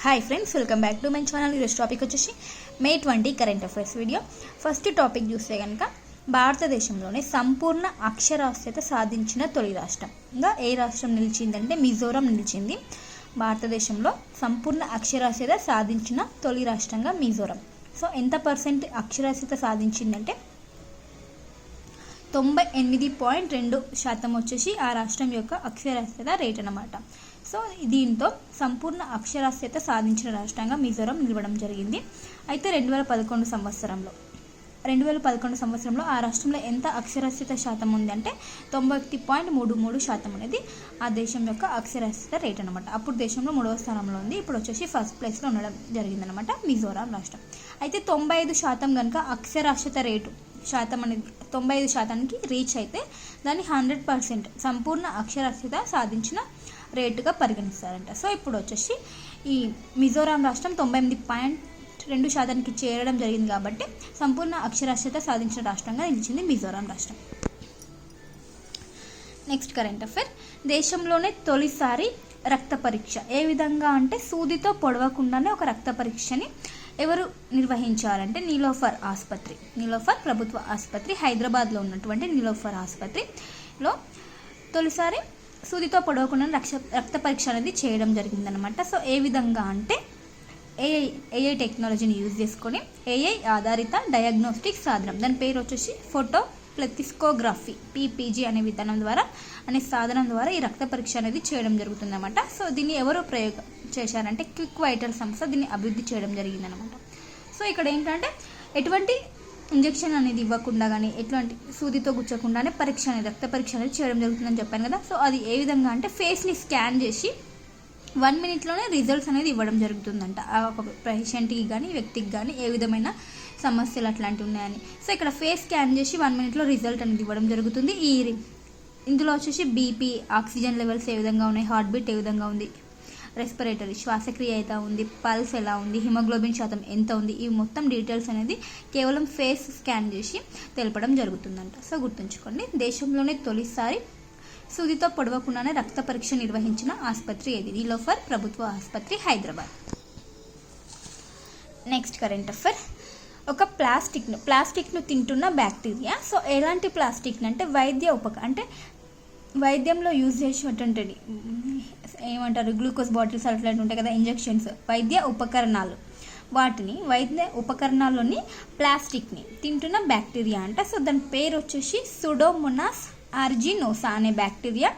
Hi friends, welcome back to my channel. ఈరోజు topic వచ్చేసి మే 20 current affairs video. First topic చూస్తే కనుక భారతదేశంలోనే సంపూర్ణ అక్షరాస్యత సాధించిన తొలి రాష్ట్రంగా ఏ రాష్ట్రం నిలిచిందంటే మిజోరం నిలిచింది. భారతదేశంలో సంపూర్ణ అక్షరాస్యత సాధించిన తొలి రాష్ట్రంగా మిజోరం. సో ఎంత % అక్షరాస్యత సాధించిందంటే 98.2% వచ్చేసి ఆ రాష్ట్రం యొక్క అక్షరాస్యత రేట్ అన్నమాట. సో దీంతో సంపూర్ణ అక్షరాస్యత సాధించిన రాష్ట్రంగా మిజోరం నిలవడం జరిగింది. అయితే 2011 సంవత్సరంలో ఆ రాష్ట్రంలో ఎంత అక్షరాస్యత శాతం ఉంది అంటే 91.33% అనేది ఆ దేశం యొక్క అక్షరాస్యత రేట్ అనమాట. అప్పుడు దేశంలో 3వ స్థానంలో ఉంది, ఇప్పుడు వచ్చేసి ఫస్ట్ ప్లేస్లో ఉండడం జరిగిందనమాట మిజోరాం రాష్ట్రం. అయితే 95% కనుక అక్షరాస్యత రేటు శాతం అనేది 95%కి రీచ్ అయితే దాన్ని 100% సంపూర్ణ అక్షరాస్యత సాధించిన రేటుగా పరిగణిస్తారంట. సో ఇప్పుడు వచ్చేసి ఈ మిజోరాం రాష్ట్రం 98.2%కి చేరడం జరిగింది కాబట్టి సంపూర్ణ అక్షరాస్యత సాధించిన రాష్ట్రంగా నిలిచింది మిజోరాం రాష్ట్రం. Next current affair. దేశంలోనే తొలిసారి రక్త పరీక్ష ఏ విధంగా అంటే సూదితో పొడవకుండానే ఒక రక్త పరీక్షని ఎవరు నిర్వహించారంటే నీలోఫర్ ప్రభుత్వ ఆసుపత్రి, హైదరాబాద్లో ఉన్నటువంటి నీలోఫర్ ఆసుపత్రిలో తొలిసారి సూదితో పొడవకుండా రక్త పరీక్ష అనేది చేయడం జరిగిందనమాట. సో ఏ విధంగా అంటే ఏఐ టెక్నాలజీని యూజ్ చేసుకొని ఏఐ ఆధారిత డయాగ్నోస్టిక్ సాధనం, దాని పేరు వచ్చేసి ఫోటో ప్లెతిస్కోగ్రఫీ పీపీజీ అనే సాధనం ద్వారా ఈ రక్త పరీక్ష అనేది చేయడం జరుగుతుందన్నమాట. సో దీన్ని ఎవరు ప్రయోగం చేశారంటే క్విక్ వైటల్ సంస్థ దీన్ని అభివృద్ధి చేయడం జరిగిందనమాట. సో ఇక్కడ ఏంటంటే ఎటువంటి ఇంజెక్షన్ అనేది ఇవ్వకుండా కానీ ఎటువంటి సూదితో గుచ్చకుండానే రక్త పరీక్ష అనేది చేయడం జరుగుతుందని చెప్పాను కదా. సో అది ఏ విధంగా అంటే ఫేస్ని స్కాన్ చేసి 1 మినిట్లోనే రిజల్ట్స్ అనేది ఇవ్వడం జరుగుతుందంట. ఒక పేషెంట్కి కానీ వ్యక్తికి కానీ ఏ విధమైన సమస్యలు అట్లాంటివి ఉన్నాయని. సో ఇక్కడ ఫేస్ స్కాన్ చేసి 1 మినిట్లో రిజల్ట్ అనేది ఇవ్వడం జరుగుతుంది. ఇందులో వచ్చేసి బీపీ, ఆక్సిజన్ లెవెల్స్ ఏ విధంగా ఉన్నాయి, హార్ట్ బీట్ ఏ విధంగా ఉంది, రెస్పిరేటరీ శ్వాసక్రియ అయితే ఉంది, పల్స్ ఎలా ఉంది, హిమోగ్లోబిన్ శాతం ఎంత ఉంది, ఈ మొత్తం డీటెయిల్స్ అనేది కేవలం ఫేస్ స్కాన్ చేసి తెలపడం జరుగుతుందంట. సో గుర్తుంచుకోండి, దేశంలోనే తొలిసారి సూదితో పొడవకుండానే రక్త పరీక్ష నిర్వహించిన ఆసుపత్రి ఏది? నీలోఫర్ ప్రభుత్వ ఆసుపత్రి, హైదరాబాద్. Next current affair. ఒక ప్లాస్టిక్ను తింటున్న బ్యాక్టీరియా. సో ఎలాంటి ప్లాస్టిక్ని అంటే వైద్యంలో యూజ్ చేసేటువంటిది ఏమంటారు, గ్లూకోజ్ బాటిల్స్ అట్లాంటివి ఉంటాయి కదా, ఇంజెక్షన్స్, వైద్య ఉపకరణాల్లోని ప్లాస్టిక్ని తింటున్న బ్యాక్టీరియా అంట. సో దాని పేరు వచ్చేసి సుడోమోనాస్ అర్జినోసా అనే బ్యాక్టీరియా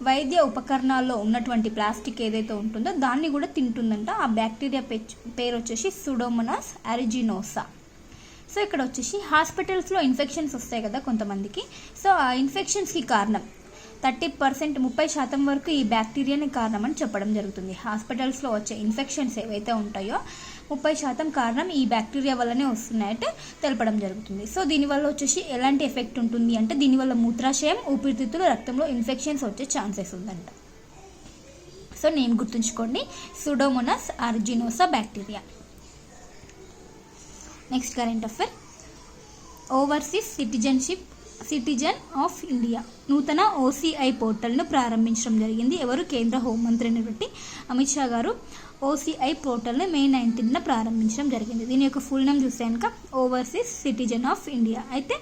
వైద్య ఉపకరణాల్లో ఉన్నటువంటి ప్లాస్టిక్ ఏదైతే ఉంటుందో దాన్ని కూడా తింటుందంట. ఆ బ్యాక్టీరియా పేరు వచ్చేసి సుడోమోనాస్ అర్జినోసా. సో ఇక్కడ వచ్చేసి హాస్పిటల్స్లో ఇన్ఫెక్షన్స్ వస్తాయి కదా కొంతమందికి. సో ఆ ఇన్ఫెక్షన్స్కి కారణం 30% వరకు ఈ బ్యాక్టీరియానే కారణం అని చెప్పడం జరుగుతుంది. హాస్పిటల్స్లో వచ్చే ఇన్ఫెక్షన్స్ ఏవైతే ఉంటాయో 30% కారణం ఈ బ్యాక్టీరియా వల్లనే వస్తున్నాయంటే తెలపడం జరుగుతుంది. సో దీనివల్ల వచ్చేసి ఎలాంటి ఎఫెక్ట్ ఉంటుంది అంటే దీనివల్ల మూత్రాశయం, ఊపిరితిత్తులు, రక్తంలో ఇన్ఫెక్షన్స్ వచ్చే ఛాన్సెస్ ఉందంట. సో నేమ్ గుర్తుంచుకోండి, Pseudomonas aeruginosa bacteria. Next current affair. Overseas citizen of India నూతన OCI పోర్టల్ను ప్రారంభించడం జరిగింది. ఎవరు? కేంద్ర హోంమంత్రి అయినటువంటి అమిత్ షా గారు OCI పోర్టల్ని May 19న ప్రారంభించడం జరిగింది. దీని యొక్క ఫుల్ నేమ్ చూస్తే కనుక ఓవర్సీస్ సిటిజన్ ఆఫ్ ఇండియా. అయితే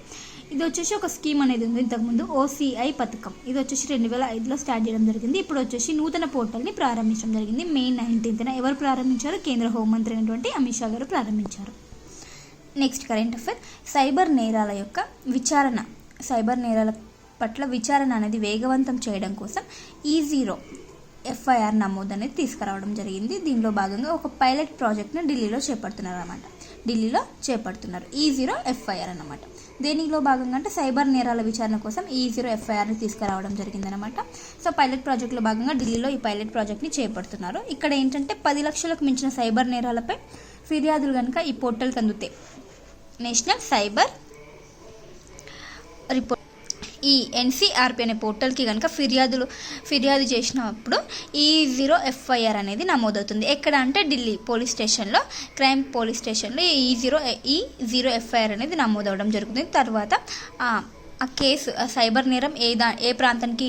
ఇది వచ్చేసి ఒక స్కీమ్ అనేది ఉంది ఇంతకుముందు, OCI పథకం. ఇది వచ్చేసి 2005లో స్టార్ట్ చేయడం జరిగింది. ఇప్పుడు వచ్చేసి నూతన పోర్టల్ని ప్రారంభించడం జరిగింది May 19న. ఎవరు ప్రారంభించారు? కేంద్ర హోంమంత్రి అయినటువంటి అమిత్ షా గారు ప్రారంభించారు. Next current affair. సైబర్ నేరాల పట్ల విచారణ అనేది వేగవంతం చేయడం కోసం E0 FIR నమోదు అనేది తీసుకురావడం జరిగింది. దీనిలో భాగంగా ఒక పైలట్ ప్రాజెక్ట్ని ఢిల్లీలో చేపడుతున్నారు E0 FIR అన్నమాట. దీనిలో భాగంగా అంటే సైబర్ నేరాల విచారణ కోసం E0 FIRని తీసుకురావడం జరిగిందనమాట. సో పైలట్ ప్రాజెక్టులో భాగంగా ఢిల్లీలో ఈ పైలట్ ప్రాజెక్ట్ని చేపడుతున్నారు. ఇక్కడ ఏంటంటే 10 లక్షలకు మించిన సైబర్ నేరాలపై ఫిర్యాదులు కనుక ఈ పోర్టల్కి అందుతాయి. నేషనల్ సైబర్ రిపోర్ట్ ఈ NCRP అనే పోర్టల్కి కనుక ఫిర్యాదు చేసినప్పుడు E0 FIR అనేది నమోదవుతుంది. ఎక్కడ అంటే ఢిల్లీ పోలీస్ స్టేషన్లో, క్రైమ్ పోలీస్ స్టేషన్లో E0 FIR అనేది నమోదవడం జరుగుతుంది. తర్వాత ఆ కేసు, సైబర్ నేరం ఏ ప్రాంతానికి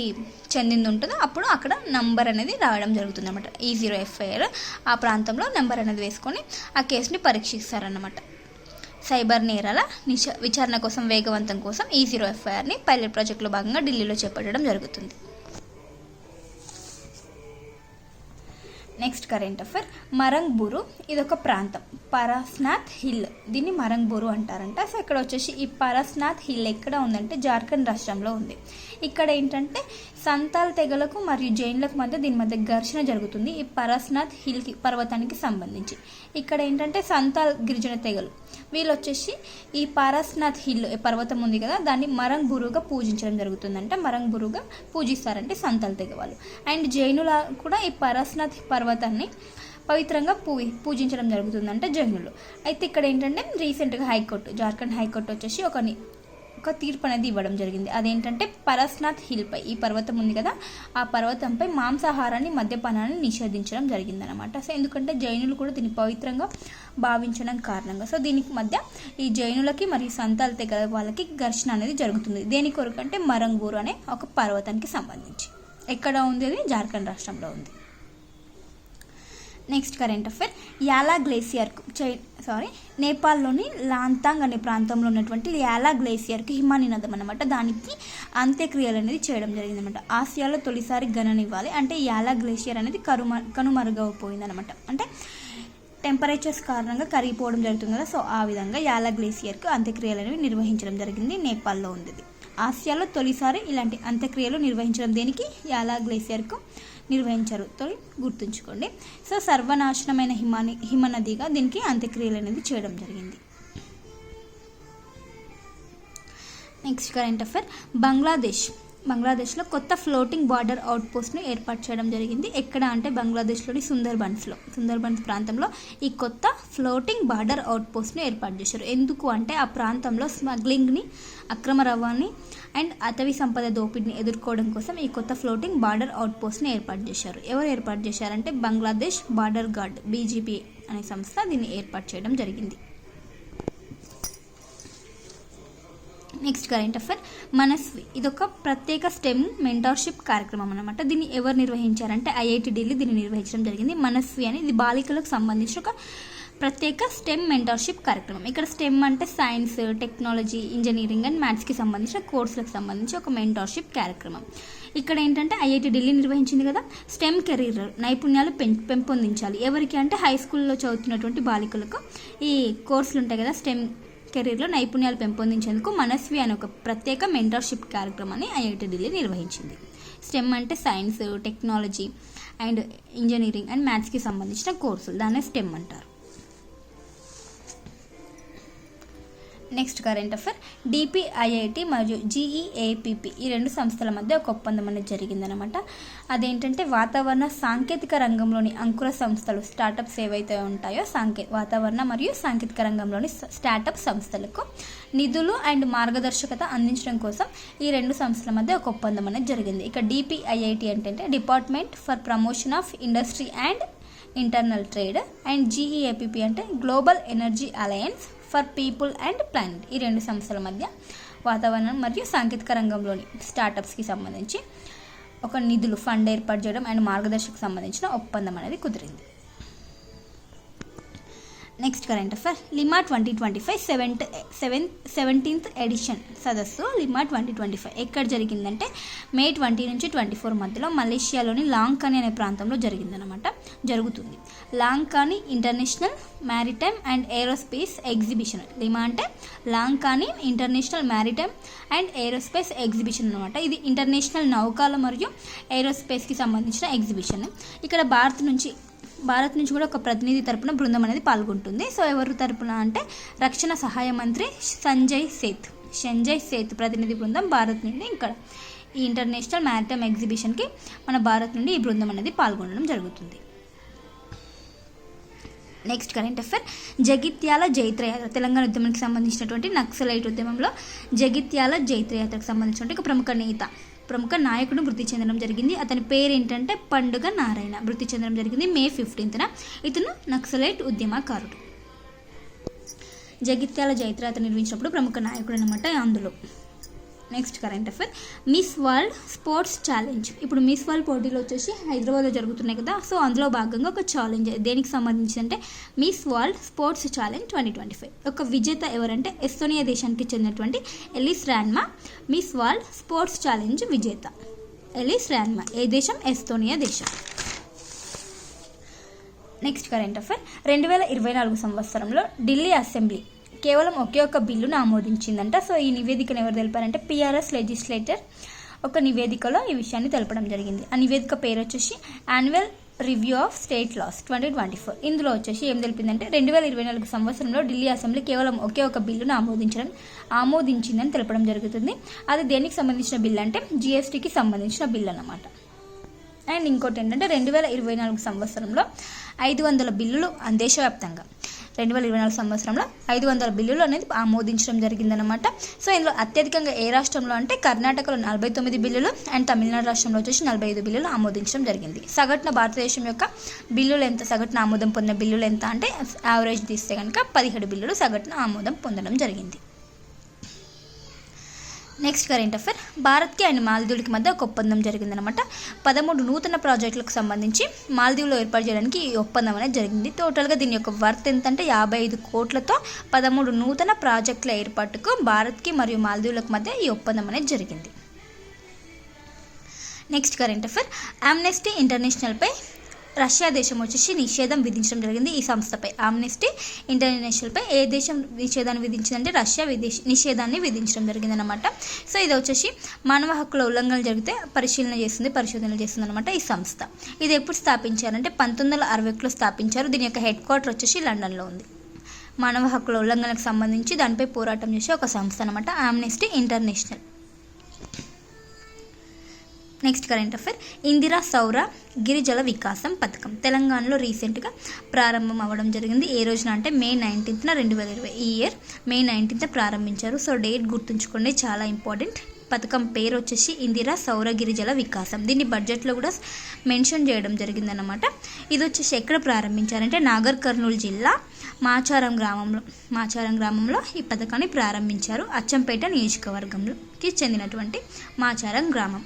చెందింది ఉంటుందో అప్పుడు అక్కడ నంబర్ అనేది రావడం జరుగుతుంది అనమాట. E0FIR ఆ ప్రాంతంలో నెంబర్ అనేది వేసుకొని ఆ కేసుని పరీక్షిస్తారన్నమాట. సైబర్ నేరాల విచారణ కోసం వేగవంతం కోసం E0FIRని పైలట్ ప్రాజెక్టులో భాగంగా ఢిల్లీలో చేపట్టడం జరుగుతుంది. నెక్స్ట్ కరెంట్ అఫైర్, మరంగ్బూరు ఇది ఒక ప్రాంతం, పరస్నాథ్ హిల్, దీన్ని మరంగ్బూరు అంటారంట. సో ఇక్కడ వచ్చేసి ఈ పరస్నాథ్ హిల్ ఎక్కడ ఉందంటే జార్ఖండ్ రాష్ట్రంలో ఉంది. ఇక్కడ ఏంటంటే సంతాల్ తెగలకు మరియు జైన్లకు మధ్య దీని మధ్య ఘర్షణ జరుగుతుంది ఈ పరస్నాథ్ హిల్కి పర్వతానికి సంబంధించి. ఇక్కడ ఏంటంటే సంతాల్ గిరిజన తెగలు వీళ్ళు వచ్చేసి ఈ పరస్నాథ్ హిల్ పర్వతం ఉంది కదా దాన్ని మరంగ్బూరుగా పూజించడం జరుగుతుందంట. మరంగ్బూరుగా పూజిస్తారంటే సంతాల్ తెగ వాళ్ళు. అండ్ జైనుల కూడా ఈ పరస్నాథ్ పర్వతాన్ని పవిత్రంగా పూజించడం జరుగుతుందంటే జైనులు. అయితే ఇక్కడ ఏంటంటే రీసెంట్గా హైకోర్టు, జార్ఖండ్ హైకోర్టు వచ్చేసి ఒక తీర్పు అనేది ఇవ్వడం జరిగింది. అదేంటంటే పరస్నాథ్ హిల్పై ఈ పర్వతం ఉంది కదా ఆ పర్వతంపై మాంసాహారాన్ని మద్యపానాన్ని నిషేధించడం జరిగిందనమాట. సో ఎందుకంటే జైనులు కూడా దీన్ని పవిత్రంగా భావించడం కారణంగా సో దీనికి మధ్య ఈ జైనులకి మరియు సంతాల్ తెగ వాళ్ళకి ఘర్షణ అనేది జరుగుతుంది. దేని కొరకు అంటే మరంగ్బూరు అనే ఒక పర్వతానికి సంబంధించి. ఎక్కడ ఉంది అది జార్ఖండ్ రాష్ట్రంలో ఉంది. నెక్స్ట్ కరెంట్ అఫైర్, యాలా గ్లేసియర్కు నేపాల్లోని లాంతాంగ్ అనే ప్రాంతంలో ఉన్నటువంటి యాలా గ్లేసియర్కి హిమనినదం అనమాట. దానికి అంత్యక్రియలు అనేది చేయడం జరిగిందనమాట. ఆసియాలో తొలిసారి గణనివ్వాలి అంటే యాలా గ్లేసియర్ అనేది కనుమరుగైపోయిందనమాట. అంటే టెంపరేచర్స్ కారణంగా కరిగిపోవడం జరుగుతుంది కదా సో ఆ విధంగా యాలా గ్లేసియర్కు అంత్యక్రియలు అనేవి నిర్వహించడం జరిగింది. నేపాల్లో ఉంది. ఆసియాలో తొలిసారి ఇలాంటి అంత్యక్రియలు నిర్వహించడం దేనికి యాలా గ్లేసియర్కు నిర్వహించారు గుర్తుంచుకోండి. సో సర్వనాశనమైన హిమనదిగా దీనికి అంత్యక్రియలు అనేది చేయడం జరిగింది. నెక్స్ట్ కరెంట్ అఫైర్, బంగ్లాదేశ్లో కొత్త ఫ్లోటింగ్ బార్డర్ అవుట్పోస్ట్ను ఏర్పాటు చేయడం జరిగింది. ఎక్కడ అంటే బంగ్లాదేశ్లోని సుందర్బన్స్ ప్రాంతంలో ఈ కొత్త ఫ్లోటింగ్ బార్డర్ అవుట్పోస్ట్ను ఏర్పాటు చేశారు. ఎందుకు అంటే ఆ ప్రాంతంలో స్మగ్లింగ్ని, అక్రమ రవాణాని అండ్ అటవీ సంపద దోపిడీని ఎదుర్కోవడం కోసం ఈ కొత్త ఫ్లోటింగ్ బార్డర్ అవుట్పోస్ట్ని ఏర్పాటు చేశారు. ఎవరు ఏర్పాటు చేశారంటే బంగ్లాదేశ్ బార్డర్ గార్డ్ BGP అనే సంస్థ దీన్ని ఏర్పాటు చేయడం జరిగింది. నెక్స్ట్ కరెంట్ అఫైర్, మనస్వి ఇదొక ప్రత్యేక స్టెమ్ మెంటర్షిప్ కార్యక్రమం అనమాట. దీన్ని ఎవరు నిర్వహించారంటే IIT ఢిల్లీ దీన్ని నిర్వహించడం జరిగింది. మనస్వి అని ఇది బాలికలకు సంబంధించిన ఒక ప్రత్యేక స్టెమ్ మెంటర్షిప్ కార్యక్రమం. ఇక్కడ స్టెమ్ అంటే సైన్స్, టెక్నాలజీ, ఇంజనీరింగ్ అండ్ మ్యాథ్స్కి సంబంధించిన కోర్సులకు సంబంధించి ఒక మెంటర్షిప్ కార్యక్రమం. ఇక్కడ ఏంటంటే IIT ఢిల్లీ నిర్వహించింది కదా స్టెమ్ కెరీర్ నైపుణ్యాలు పెంపొందించాలి. ఎవరికి అంటే హై స్కూల్లో చదువుతున్నటువంటి బాలికలకు ఈ కోర్సులు ఉంటాయి కదా స్టెమ్ కెరీర్లో నైపుణ్యాలు పెంపొందించేందుకు మనస్వి అనే ఒక ప్రత్యేక మెంటర్షిప్ కార్యక్రమాన్ని IIT ఢిల్లీ నిర్వహించింది. స్టెమ్ అంటే science, technology and engineering and మ్యాథ్స్కి సంబంధించిన కోర్సులు, దాన్నే స్టెమ్ అంటారు. నెక్స్ట్ కరెంట్ అఫైర్, DPIIT మరియు GEAPP ఈ రెండు సంస్థల మధ్య ఒక ఒప్పందం అనేది జరిగిందనమాట. అదేంటంటే వాతావరణ సాంకేతిక రంగంలోని అంకుర సంస్థలు స్టార్టప్స్ ఏవైతే ఉంటాయో వాతావరణ మరియు సాంకేతిక రంగంలోని స్టార్టప్ సంస్థలకు నిధులు అండ్ మార్గదర్శకత అందించడం కోసం ఈ రెండు సంస్థల మధ్య ఒక ఒప్పందం అనేది జరిగింది. ఇక DPIIT అంటే department for promotion of industry and internal trade and GEAPP అంటే global energy alliance for people and planet. ఈ రెండు సంస్థల మధ్య వాతావరణం మరియు సాంకేతిక రంగంలోని స్టార్టప్స్కి సంబంధించి ఒక నిధులు ఫండ్ ఏర్పాటు చేయడం అండ్ మార్గదర్శకు సంబంధించిన ఒప్పందం అనేది కుదిరింది. Next current affair, Lima 2025 17th edition సదస్సు లిమా 2025 ఎక్కడ జరిగిందంటే మే 20 నుంచి 24 మధ్యలో మలేషియాలోని లాంకాని అనే ప్రాంతంలో జరుగుతుంది. Langkawi international maritime and aerospace exhibition. LIMA అంటే Langkawi international maritime and aerospace exhibition అనమాట. ఇది ఇంటర్నేషనల్ నౌకాల మరియు ఏరోస్పేస్కి సంబంధించిన ఎగ్జిబిషన్. ఇక్కడ భారత్ నుంచి కూడా ఒక ప్రతినిధి తరపున బృందం అనేది పాల్గొంటుంది. సో ఎవరు తరపున అంటే రక్షణ సహాయ మంత్రి సంజయ్ సేత్ ప్రతినిధి బృందం భారత్ నుండి ఇక్కడ ఈ ఇంటర్నేషనల్ మ్యారిటైమ్ ఎగ్జిబిషన్కి మన భారత్ నుండి ఈ బృందం అనేది పాల్గొనడం జరుగుతుంది. నెక్స్ట్ కరెంట్ అఫైర్, జగిత్యాల జైత్రయాత్ర తెలంగాణ ఉద్యమానికి సంబంధించినటువంటి నక్సలైట్ ఉద్యమంలో జగిత్యాల జైత్రయాత్రకు సంబంధించినటువంటి ఒక ప్రముఖ నాయకుడు మృతి చెందడం జరిగింది. అతని పేరు ఏంటంటే పండుగ నారాయణ. మృతి చెందడం జరిగింది మే 15న. ఇతను నక్సలైట్ ఉద్యమకారుడు. జగిత్యాల జైత్రయాత్ర నిర్వహించినప్పుడు ప్రముఖ నాయకుడు అనమాట. అందులో next current affair miss world sports challenge. ఇప్పుడు మిస్ వరల్డ్ పోటీలు వచ్చేసి హైదరాబాద్లో జరుగుతున్నాయి కదా, సో అందులో భాగంగా ఒక ఛాలెంజ్ దేనికి సంబంధించి అంటే మిస్ వరల్డ్ స్పోర్ట్స్ ఛాలెంజ్ 2025. ఒక విజేత ఎవరంటే ఎస్తోనియా దేశానికి చెందినటువంటి Elis Rannamaa miss world sports challenge విజేత. ఎలిస్ రాన్మా ఏ దేశం? ఎస్తోనియా దేశం. నెక్స్ట్ కరెంట్ అఫైర్ 2024 సంవత్సరంలో ఢిల్లీ అసెంబ్లీ కేవలం ఒకే ఒక బిల్లును ఆమోదించిందంట. సో ఈ నివేదికను ఎవరు తెలిపారంటే పిఆర్ఎస్ లెజిస్లేటర్ ఒక నివేదికలో ఈ విషయాన్ని తెలపడం జరిగింది. ఆ నివేదిక పేరు వచ్చేసి annual review of state laws 2024. ఇందులో వచ్చేసి ఏం తెలిపిందంటే 2024 సంవత్సరంలో ఢిల్లీ అసెంబ్లీ కేవలం ఒకే ఒక బిల్లును ఆమోదించిందని తెలపడం జరుగుతుంది. అది దేనికి సంబంధించిన బిల్లు అంటే జిఎస్టీకి సంబంధించిన బిల్లు అన్నమాట. అండ్ ఇంకోటి ఏంటంటే 2024 సంవత్సరంలో 500 బిల్లులు దేశవ్యాప్తంగా 2024 సంవత్సరంలో 500 బిల్లులు అనేది ఆమోదించడం జరిగిందనమాట. సో ఇందులో అత్యధికంగా ఏ రాష్ట్రంలో అంటే కర్ణాటకలో 49 బిల్లులు అండ్ తమిళనాడు రాష్ట్రంలో వచ్చేసి 45 బిల్లులు ఆమోదించడం జరిగింది. సగటున భారతదేశం యొక్క బిల్లులు ఎంత, సగటున ఆమోదం పొందిన బిల్లులు ఎంత అంటే యావరేజ్ తీస్తే కనుక 17 బిల్లులు సగటున ఆమోదం పొందడం జరిగింది. నెక్స్ట్ కరెంట్ అఫైర్ భారత్కి అండ్ మాల్దీవులకి మధ్య ఒక ఒప్పందం జరిగిందనమాట. 13 నూతన ప్రాజెక్టులకు సంబంధించి మాల్దీవులో ఏర్పాటు చేయడానికి ఈ ఒప్పందం అనేది జరిగింది. టోటల్గా దీని యొక్క వర్త్ ఎంతంటే 55 కోట్లతో 13 నూతన ప్రాజెక్టుల ఏర్పాటుకు భారత్కి మరియు మాల్దీవులకు మధ్య ఈ ఒప్పందం అనేది జరిగింది. నెక్స్ట్ కరెంట్ అఫైర్ ఆమ్నెస్టీ ఇంటర్నేషనల్పై రష్యా దేశం వచ్చేసి నిషేధం విధించడం జరిగింది. ఈ సంస్థపై ఆమ్నెస్టీ ఇంటర్నేషనల్పై ఏ దేశం నిషేధాన్ని విధించిందంటే రష్యా నిషేధాన్ని విధించడం జరిగిందనమాట. సో ఇది వచ్చేసి మానవ హక్కుల ఉల్లంఘనలు జరిగితే పరిశోధనలు చేస్తుంది అనమాట ఈ సంస్థ. ఇది ఎప్పుడు స్థాపించారంటే 1961లో స్థాపించారు. దీని యొక్క హెడ్ క్వార్టర్ వచ్చేసి లండన్లో ఉంది. మానవ హక్కుల ఉల్లంఘనలకు సంబంధించి దానిపై పోరాటం చేసే ఒక సంస్థ అనమాట Amnesty international. Next current affair Indira సౌర గిరిజల వికాసం పథకం తెలంగాణలో రీసెంట్గా ప్రారంభం అవ్వడం జరిగింది. ఏ రోజున అంటే May 19th 2020. ఈ ఇయర్ May 19th ప్రారంభించారు. సో డేట్ గుర్తుంచుకోండి, చాలా ఇంపార్టెంట్. పథకం పేరు వచ్చేసి ఇందిరా సౌర గిరిజల వికాసం. దీన్ని బడ్జెట్లో కూడా మెన్షన్ చేయడం జరిగిందన్నమాట. ఇది వచ్చేసి ఎక్కడ ప్రారంభించారంటే నాగర్ కర్నూలు జిల్లా మాచారం గ్రామంలో ఈ పథకాన్ని ప్రారంభించారు. అచ్చంపేట నియోజకవర్గంలోకి చెందినటువంటి మాచారం గ్రామం.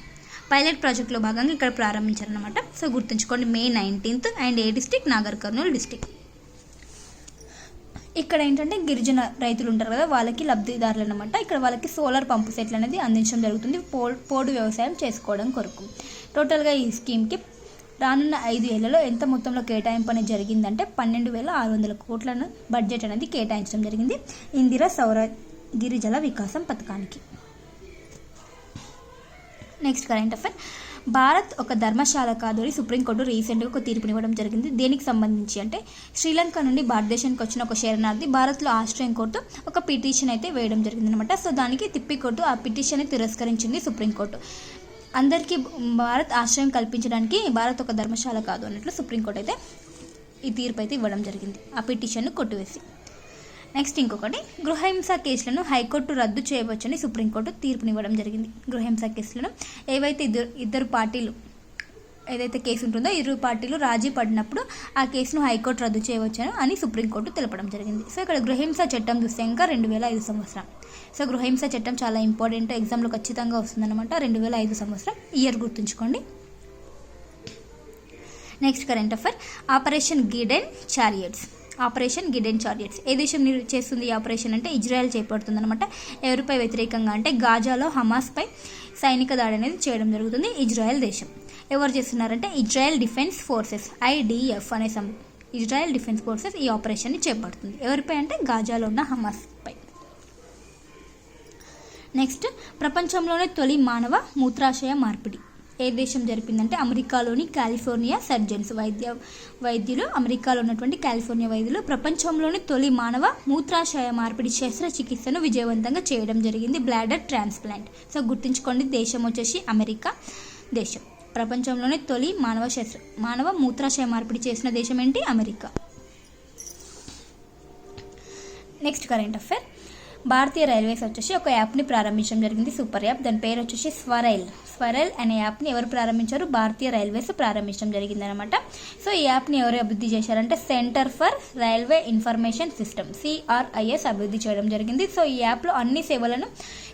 పైలట్ ప్రాజెక్ట్లో భాగంగా ఇక్కడ ప్రారంభించారనమాట. సో గుర్తుంచుకోండి, May 19th. And A district? Nagar Kurnool district. ఇక్కడ ఏంటంటే గిరిజన రైతులు ఉంటారు కదా, వాళ్ళకి లబ్ధిదారులు అనమాట. ఇక్కడ వాళ్ళకి సోలార్ పంపు సెట్లు అనేది అందించడం జరుగుతుంది పోడు వ్యవసాయం చేసుకోవడం కొరకు. టోటల్గా ఈ స్కీమ్కి రానున్న 5 ఏళ్లలో ఎంత మొత్తంలో కేటాయింపు అనేది జరిగిందంటే 12,600 కోట్లను బడ్జెట్ అనేది కేటాయించడం జరిగింది ఇందిరా సౌర గిరిజల వికాసం పథకానికి. నెక్స్ట్ కరెంట్ అఫైర్ భారత్ ఒక ధర్మశాల కాదు అని సుప్రీంకోర్టు రీసెంట్గా ఒక తీర్పునివ్వడం జరిగింది. దేనికి సంబంధించి అంటే శ్రీలంక నుండి భారతదేశానికి వచ్చిన ఒక శరణార్థి భారత్లో ఆస్ట్రేలియన్ కోర్టు ఒక పిటిషన్ అయితే వేయడం జరిగిందనమాట. సో దానికి తిప్పికోర్టు ఆ పిటిషన్ని తిరస్కరించింది సుప్రీంకోర్టు. అందరికీ భారత్ ఆశ్రయం కల్పించడానికి భారత్ ఒక ధర్మశాల కాదు అన్నట్లు సుప్రీంకోర్టు అయితే ఈ తీర్పు అయితే ఇవ్వడం జరిగింది ఆ పిటిషన్ను కొట్టివేసి. నెక్స్ట్ ఇంకొకటి గృహహింస కేసులను హైకోర్టు రద్దు చేయవచ్చని సుప్రీంకోర్టు తీర్పునివ్వడం జరిగింది. గృహహింస కేసులను ఏవైతే ఇద్దరు పార్టీలు ఏదైతే కేసు ఉంటుందో ఇరు పార్టీలు రాజీ పడినప్పుడు ఆ కేసును హైకోర్టు రద్దు చేయవచ్చని అని సుప్రీంకోర్టు తెలపడం జరిగింది. సో ఇక్కడ గృహహింస చట్టం చూస్తే ఇంకా 2005 సంవత్సరం. సో గృహహింస చట్టం చాలా ఇంపార్టెంట్, ఎగ్జామ్లో ఖచ్చితంగా వస్తుందన్నమాట. 2005 సంవత్సరం ఇయర్ గుర్తుంచుకోండి. Next current affair operation Gideon chariots ఏ దేశం చేస్తుంది ఈ ఆపరేషన్ అంటే ఇజ్రాయెల్ చేపడుతుంది అనమాట. ఎవరిపై వ్యతిరేకంగా అంటే గాజాలో హమాస్పై సైనిక దాడి అనేది చేయడం జరుగుతుంది ఇజ్రాయెల్ దేశం. ఎవరు చేస్తున్నారంటే ఇజ్రాయెల్ డిఫెన్స్ ఫోర్సెస్ IDF అనే ఇజ్రాయెల్ డిఫెన్స్ ఫోర్సెస్ ఈ ఆపరేషన్ని చేపడుతుంది. ఎవరిపై అంటే గాజాలో ఉన్న హమాస్పై. నెక్స్ట్ ప్రపంచంలోనే తొలి మానవ మూత్రాశయ మార్పిడి ఏ దేశం జరిపిందంటే అమెరికాలోని కాలిఫోర్నియా సర్జన్స్ వైద్యులు అమెరికాలో ఉన్నటువంటి కాలిఫోర్నియా వైద్యులు ప్రపంచంలోని తొలి మానవ మూత్రాశయ మార్పిడి శస్త్రచికిత్సను విజయవంతంగా చేయడం జరిగింది, బ్లాడర్ ట్రాన్స్ప్లాంట్. సో గుర్తుంచుకోండి, దేశం వచ్చేసి అమెరికా దేశం. ప్రపంచంలోనే తొలి మానవ మూత్రాశయ మార్పిడి చేసిన దేశం ఏంటి? అమెరికా. నెక్స్ట్ కరెంట్ అఫైర్ భారతీయ రైల్వేస్ వచ్చేసి ఒక యాప్ని ప్రారంభించడం జరిగింది, సూపర్ యాప్. దాని పేరు వచ్చేసి స్వరైల్ అనే యాప్ని ఎవరు ప్రారంభించారు? భారతీయ రైల్వేస్ ప్రారంభించడం జరిగింది అనమాట. సో ఈ యాప్ని ఎవరు అభివృద్ధి చేశారంటే centre for railway information system CRIS అభివృద్ధి చేయడం జరిగింది. సో ఈ యాప్లో అన్ని సేవలను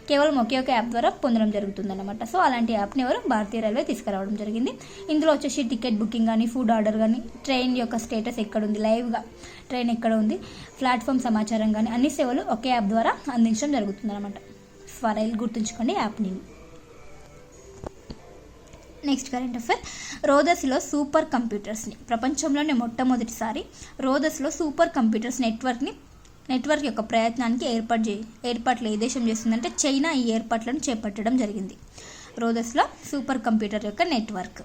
కేవలం ఒకే ఒక యాప్ ద్వారా పొందడం జరుగుతుంది అనమాట. సో అలాంటి యాప్ని ఎవరు? భారతీయ రైల్వే తీసుకురావడం జరిగింది. ఇందులో వచ్చేసి టికెట్ బుకింగ్ కానీ, ఫుడ్ ఆర్డర్ కానీ, ట్రైన్ యొక్క స్టేటస్ ఎక్కడ ఉంది, లైవ్గా ట్రైన్ ఎక్కడ ఉంది, ప్లాట్ఫామ్ సమాచారం కానీ అన్ని సేవలు ఒకే యాప్ ద్వారా అందించడం జరుగుతుంది అనమాట. స్వరైల్ గుర్తుంచుకోండి app name. Next current affair. రోదస్లో సూపర్ కంప్యూటర్స్ని ప్రపంచంలోనే మొట్టమొదటిసారి రోదస్లో సూపర్ కంప్యూటర్స్ నెట్వర్క్ యొక్క ప్రయత్నానికి ఏర్పాట్లు ఏ దేశం చేస్తుందంటే చైనా ఈ ఏర్పాట్లను చేపట్టడం జరిగింది. రోదస్లో సూపర్ కంప్యూటర్ యొక్క నెట్వర్క్.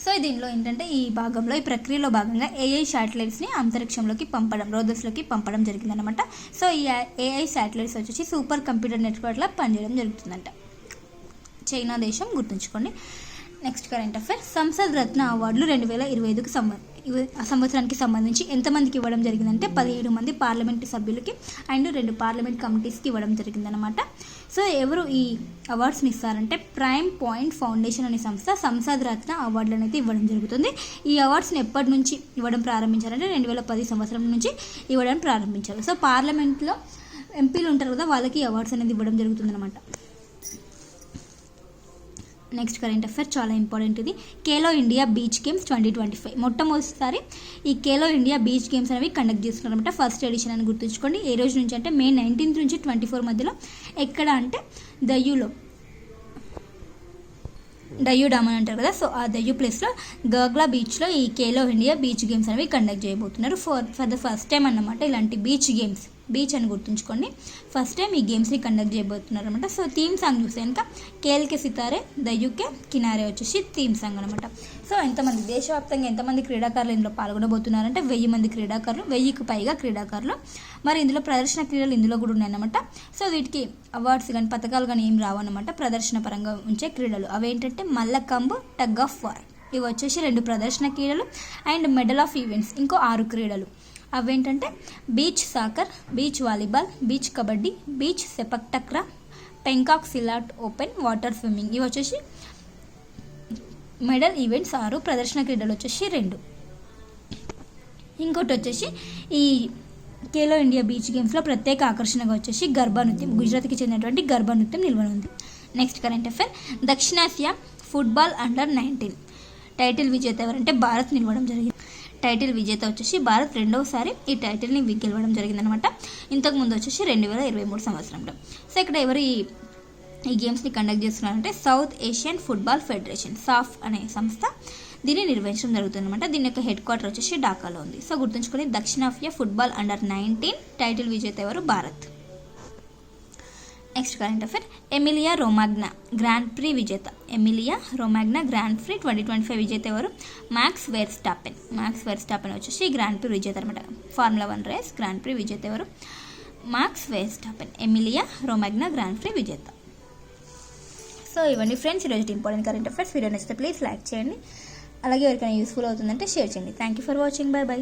సో దీనిలో ఏంటంటే ఈ ప్రక్రియలో భాగంగా AI శాటిలైట్స్ని అంతరిక్షంలోకి రోదస్లోకి పంపడం జరిగిందనమాట. సో ఈ AI శాటిలైట్స్ వచ్చేసి సూపర్ కంప్యూటర్ నెట్వర్క్లో పనిచేయడం జరుగుతుందంట. చైనా దేశం గుర్తుంచుకోండి. Next current affair. Sansad Ratna అవార్డులు 2025కి సంవత్సరానికి సంబంధించి ఎంతమందికి ఇవ్వడం జరిగిందంటే 17 మంది పార్లమెంటు సభ్యులకి అండ్ 2 పార్లమెంట్ కమిటీస్కి ఇవ్వడం జరిగిందనమాట. సో ఎవరు ఈ అవార్డ్స్ని ఇస్తారంటే ప్రైమ్ పాయింట్ ఫౌండేషన్ అనే సంస్థ సంసద్ రత్న అవార్డులు అనేది ఇవ్వడం జరుగుతుంది. ఈ అవార్డ్స్ని ఎప్పటి నుంచి ఇవ్వడం ప్రారంభించారంటే 2010 సంవత్సరం నుంచి ఇవ్వడం ప్రారంభించారు. సో పార్లమెంట్లో ఎంపీలు ఉంటారు కదా, వాళ్ళకి ఈ అవార్డ్స్ అనేది ఇవ్వడం జరుగుతుందన్నమాట. నెక్స్ట్ కరెంట్ అఫైర్ చాలా ఇంపార్టెంట్ ఇది. ఖేలో ఇండియా బీచ్ గేమ్స్ 2025 మొట్టమొదటిసారి ఈ ఖేలో ఇండియా బీచ్ గేమ్స్ అనేవి కండక్ట్ చేస్తున్నారన్నమాట. ఫస్ట్ ఎడిషన్ అని గుర్తుంచుకోండి. ఏ రోజు నుంచి అంటే May 19 నుంచి 24 మధ్యలో. ఎక్కడ అంటే డయ్యూ డామ్ అని అంటారు కదా, సో ఆ దయ్యూ ప్లేస్లో గర్గ్లా బీచ్లో ఈ ఖేలో ఇండియా బీచ్ గేమ్స్ అనేవి కండక్ట్ చేయబోతున్నారు. ఫర్ ద ఫస్ట్ టైం అన్నమాట ఇలాంటి బీచ్ అని గుర్తుంచుకోండి. ఫస్ట్ టైం ఈ గేమ్స్ని కండక్ట్ చేయబోతున్నారు అనమాట. సో థీమ్ సాంగ్ చూస్తే కనుక కేల్కే సితారే దయ్యూకే కినారే వచ్చేసి థీమ్ సాంగ్ అనమాట. సో దేశవ్యాప్తంగా ఎంతమంది క్రీడాకారులు ఇందులో పాల్గొనబోతున్నారంటే 1000 మంది క్రీడాకారులు, 1000కి పైగా క్రీడాకారులు. మరి ఇందులో ప్రదర్శన క్రీడలు ఇందులో కూడా ఉన్నాయన్నమాట. సో వీటికి అవార్డ్స్ కానీ పథకాలు కానీ ఏం రావన్నమాట. ప్రదర్శన పరంగా ఉంచే క్రీడలు అవేంటంటే మల్లకంబ్, టగ్ ఆఫ్ వార్, ఇవి వచ్చేసి 2 ప్రదర్శన క్రీడలు అండ్ మెడల్ ఆఫ్ ఈవెంట్స్ ఇంకో 6 క్రీడలు. అవేంటంటే beach soccer, beach volleyball, beach kabaddi, beach sepak takraw, pencak silat open, water swimming. ఇవి వచ్చేసి మెడల్ ఈవెంట్స్ 6, ప్రదర్శన క్రీడలు వచ్చేసి 2. ఇంకోటి వచ్చేసి ఈ ఖేలో ఇండియా బీచ్ గేమ్స్లో ప్రత్యేక ఆకర్షణగా వచ్చేసి గర్భా నృత్యం, గుజరాత్కి చెందినటువంటి గర్భా నృత్యం నిల్వనుంది. Next current affair. దక్షిణాసియా ఫుట్బాల్ అండర్-19 టైటిల్ విజేత ఎవరంటే భారత్ నిలవడం జరిగింది. టైటిల్ విజేత వచ్చేసి భారత్ రెండవసారి ఈ టైటిల్ని గెలవడం జరిగిందనమాట. ఇంతకుముందు వచ్చేసి 2023 సంవత్సరంలో. సో ఇక్కడ ఎవరు ఈ గేమ్స్ని కండక్ట్ చేస్తున్నారంటే సౌత్ ఏషియన్ ఫుట్బాల్ ఫెడరేషన్ సాఫ్ అనే సంస్థ దీన్ని నిర్వహించడం జరుగుతుందన్నమాట. దీని యొక్క హెడ్ క్వార్టర్ వచ్చేసి ఢాకాలో ఉంది. సో గుర్తుంచుకొని దక్షిణాసియా ఫుట్బాల్ అండర్-19 టైటిల్ విజేత ఎవరు? Bharat. Next current affair. Emilia Romagna Grand Prix విజేత 2025 విజేత ఎవరు? మ్యాక్స్ వెర్స్టాపెన్ వచ్చేసి గ్రాండ్ ప్రీ విజేత అనమాట. ఫార్ములా 1 రేస్ గ్రాండ్ ప్రీ విజేత ఎవరు? Max Verstappen. Emilia Romagna Grand Prix విజేత. సో ఇవన్నీ ఫ్రెండ్స్ ఈరోజు ఇంపార్టెంట్ కరెంట్ అఫైర్స్. వీడియో నచ్చితే ప్లీజ్ లైక్ చేయండి. అలాగే ఎవరికైనా యూస్ఫుల్ అవుతుందంటే షేర్ చేయండి. Thank you for watching. By.